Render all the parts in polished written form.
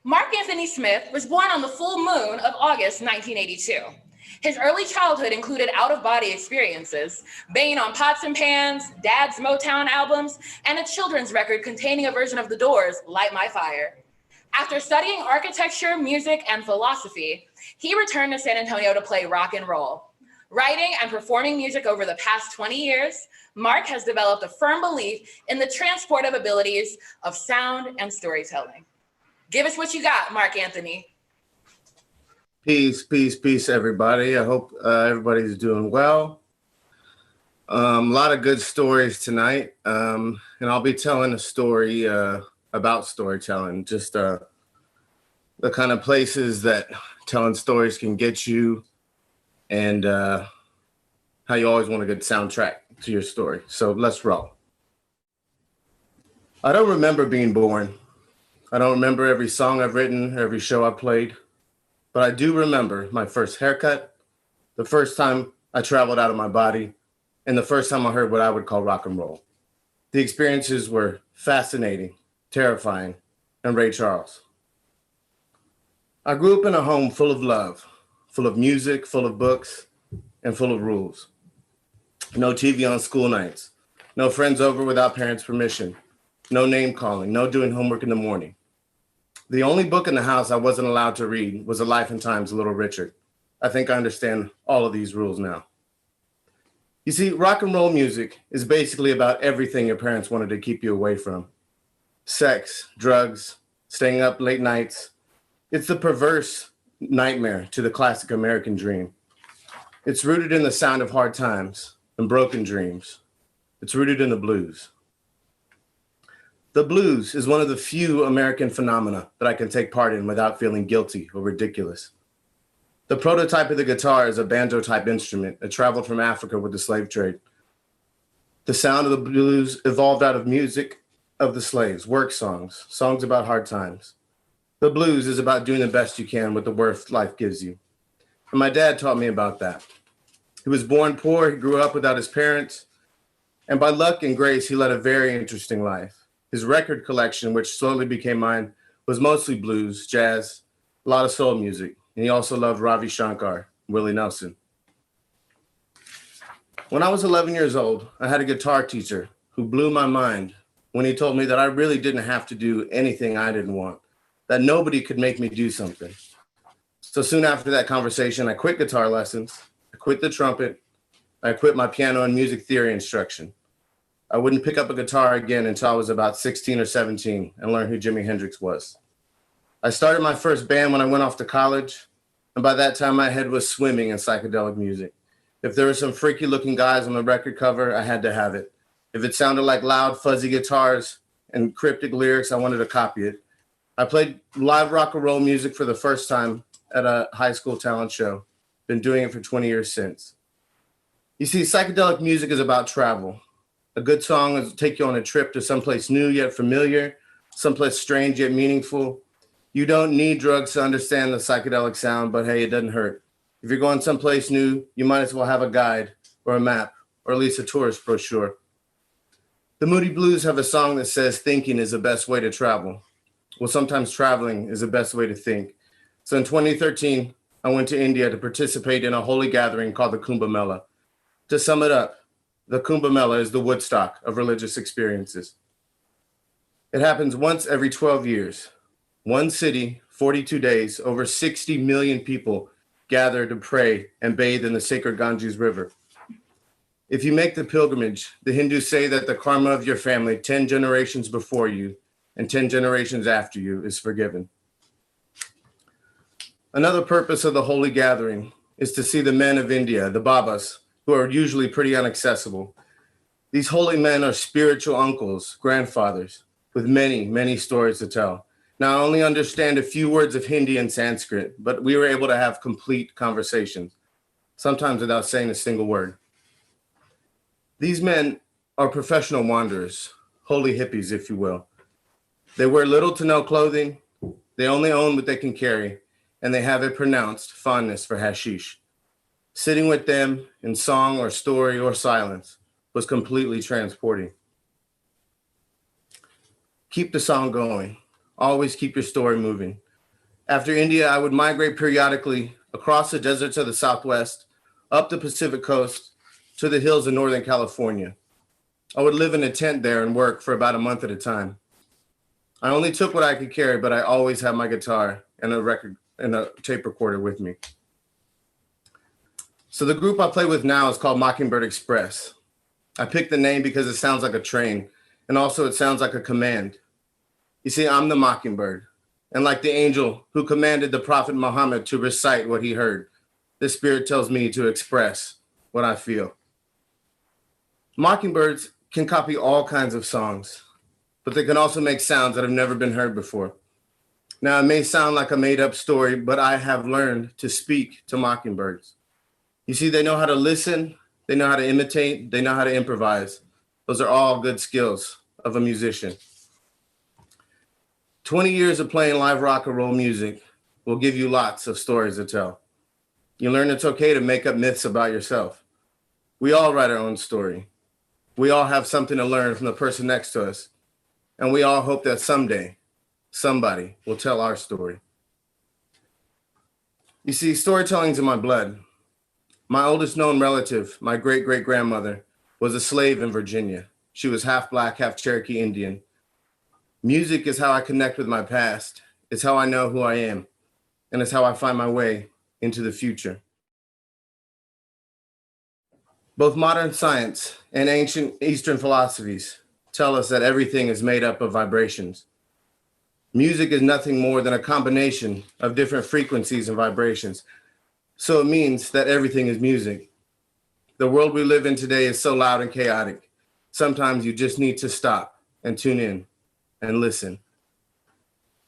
Marc Anthony Smith was born on the full moon of August 1982. His early childhood included out-of-body experiences, banging on pots and pans, Dad's Motown albums, and a children's record containing a version of The Doors' Light My Fire. After studying architecture, music, and philosophy, he returned to San Antonio to play rock and roll. Writing and performing music over the past 20 years, Marc has developed a firm belief in the transportive abilities of sound and storytelling. Give us what you got, Marc Anthony. Peace, peace, peace, everybody. I hope everybody's doing well. A lot of good stories tonight, and I'll be telling a story about storytelling, just the kind of places that telling stories can get you, and how you always want a good soundtrack to your story. So let's roll. I don't remember being born. I don't remember every song I've written, every show I've played, but I do remember my first haircut, the first time I traveled out of my body, and the first time I heard what I would call rock and roll. The experiences were fascinating, terrifying, and Ray Charles. I grew up in a home full of love, full of music, full of books, and full of rules. No TV on school nights, no friends over without parents' permission, no name calling, no doing homework in the morning. The only book in the house I wasn't allowed to read was A Life and Times of Little Richard. I think I understand all of these rules now. You see, rock and roll music is basically about everything your parents wanted to keep you away from. Sex, drugs, staying up late nights. It's the perverse nightmare to the classic American dream. It's rooted in the sound of hard times and broken dreams. It's rooted in the blues. The blues is one of the few American phenomena that I can take part in without feeling guilty or ridiculous. The prototype of the guitar is a banjo-type instrument that traveled from Africa with the slave trade. The sound of the blues evolved out of music of the slaves, work songs, songs about hard times. The blues is about doing the best you can with the worth life gives you. And my dad taught me about that. He was born poor, he grew up without his parents, and by luck and grace, he led a very interesting life. His record collection, which slowly became mine, was mostly blues, jazz, a lot of soul music, and he also loved Ravi Shankar, Willie Nelson. When I was 11 years old, I had a guitar teacher who blew my mind when he told me that I really didn't have to do anything I didn't want, that nobody could make me do something. So soon after that conversation, I quit guitar lessons, I quit the trumpet, I quit my piano and music theory instruction. I wouldn't pick up a guitar again until I was about 16 or 17 and learned who Jimi Hendrix was. I started my first band when I went off to college, and by that time my head was swimming in psychedelic music. If there were some freaky looking guys on the record cover, I had to have it. If it sounded like loud, fuzzy guitars and cryptic lyrics, I wanted to copy it. I played live rock and roll music for the first time at a high school talent show. Been doing it for 20 years since. You see, psychedelic music is about travel. A good song will take you on a trip to someplace new yet familiar, someplace strange yet meaningful. You don't need drugs to understand the psychedelic sound, but hey, it doesn't hurt. If you're going someplace new, you might as well have a guide or a map, or at least a tourist brochure. The Moody Blues have a song that says thinking is the best way to travel. Well, sometimes traveling is the best way to think. So in 2013, I went to India to participate in a holy gathering called the Kumbh Mela. To sum it up, the Kumbh Mela is the Woodstock of religious experiences. It happens once every 12 years. One city, 42 days, over 60 million people gather to pray and bathe in the sacred Ganges River. If you make the pilgrimage, the Hindus say that the karma of your family 10 generations before you and 10 generations after you is forgiven. Another purpose of the holy gathering is to see the men of India, the Babas, who are usually pretty inaccessible. These holy men are spiritual uncles, grandfathers, with many, many stories to tell. Now, I only understand a few words of Hindi and Sanskrit, but we were able to have complete conversations, sometimes without saying a single word. These men are professional wanderers, holy hippies, if you will. They wear little to no clothing, they only own what they can carry, and they have a pronounced fondness for hashish. Sitting with them in song or story or silence was completely transporting. Keep the song going. Always keep your story moving. After India, I would migrate periodically across the deserts of the Southwest, up the Pacific coast, to the hills of Northern California. I would live in a tent there and work for about a month at a time. I only took what I could carry, but I always had my guitar and a record and a tape recorder with me. So the group I play with now is called Mockingbird Express. I picked the name because it sounds like a train, and also it sounds like a command. You see, I'm the mockingbird, and like the angel who commanded the Prophet Muhammad to recite what he heard, the Spirit tells me to express what I feel. Mockingbirds can copy all kinds of songs, but they can also make sounds that have never been heard before. Now, it may sound like a made-up story, but I have learned to speak to mockingbirds. You see, they know how to listen, they know how to imitate, they know how to improvise. Those are all good skills of a musician. 20 years of playing live rock and roll music will give you lots of stories to tell. You learn it's okay to make up myths about yourself. We all write our own story. We all have something to learn from the person next to us. And we all hope that someday, somebody will tell our story. You see, storytelling's in my blood. My oldest known relative, my great-great-grandmother, was a slave in Virginia. She was half Black, half Cherokee Indian. Music is how I connect with my past. It's how I know who I am. And it's how I find my way into the future. Both modern science and ancient Eastern philosophies tell us that everything is made up of vibrations. Music is nothing more than a combination of different frequencies and vibrations. So it means that everything is music. The world we live in today is so loud and chaotic. Sometimes you just need to stop and tune in and listen.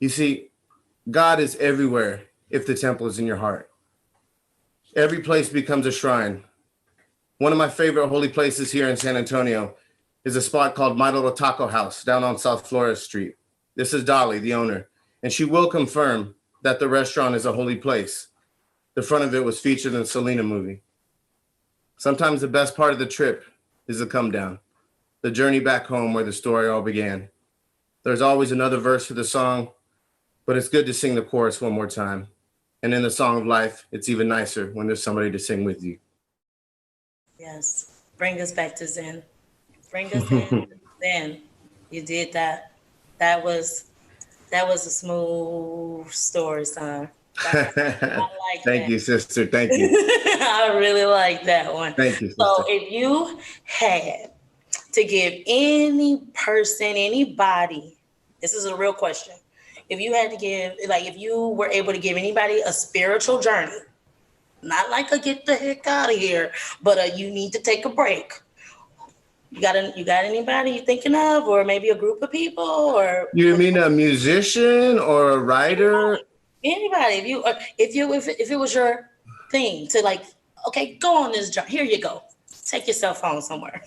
You see, God is everywhere if the temple is in your heart. Every place becomes a shrine. One of my favorite holy places here in San Antonio is a spot called My Little Taco House down on South Flores Street. This is Dolly, the owner, and she will confirm that the restaurant is a holy place. The front of it was featured in the Selena movie. Sometimes the best part of the trip is the come down, the journey back home where the story all began. There's always another verse to the song, but it's good to sing the chorus one more time. And in the song of life, it's even nicer when there's somebody to sing with you. Yes, bring us back to Zen. Bring us in Zen. You did that. That was a smooth story, son. I like Thank that. you, sister. Thank you. I really like that one. Thank you, sister. So if you had to give any person, anybody, this is a real question. If you had to give, like if you were able to give anybody a spiritual journey, not like a get the heck out of here, but you need to take a break. You got anybody you thinking of, or maybe a group of people, or You mean a musician or a writer? Anybody, if it was your thing to like, okay, go on this job. Here you go. Take your cell phone somewhere.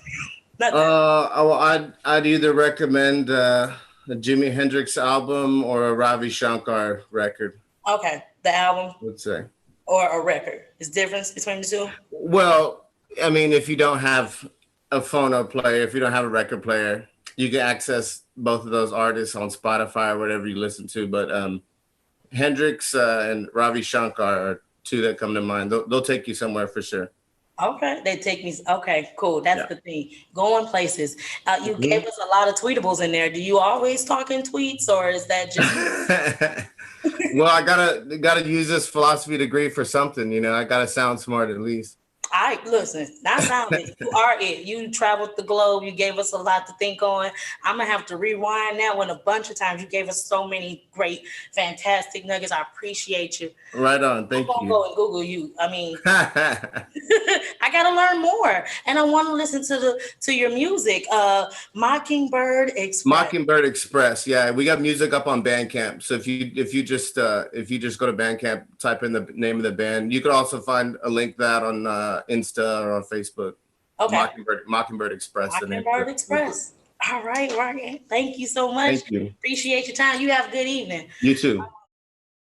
I'd either recommend a Jimi Hendrix album or a Ravi Shankar record. Okay, the album. Let's say. Or a record. Is difference between the two? Well, I mean, if you don't have a phono player, if you don't have a record player, you can access both of those artists on Spotify or whatever you listen to. But Hendrix and Ravi Shankar are two that come to mind. They'll take you somewhere for sure. Okay, they take me. Okay, cool. That's the thing. Going places. You gave us a lot of tweetables in there. Do you always talk in tweets, or is that just? Well, I gotta use this philosophy degree for something. You know, I gotta sound smart at least. Listen, that sounded, you are it. You traveled the globe. You gave us a lot to think on. I'm going to have to rewind that one a bunch of times. You gave us so many great, fantastic nuggets. I appreciate you. Right on. Thank you. I'm going to go and Google you. I mean, I got to learn more. And I want to listen to your music. Mockingbird Express. Mockingbird Express. Yeah, we got music up on Bandcamp. So if you just go to Bandcamp, type in the name of the band. You could also find a link to that on Insta or on Facebook. Okay. Mockingbird Express. Mockingbird Express. All right, Ryan. Thank you so much. Thank you. Appreciate your time. You have a good evening. You too.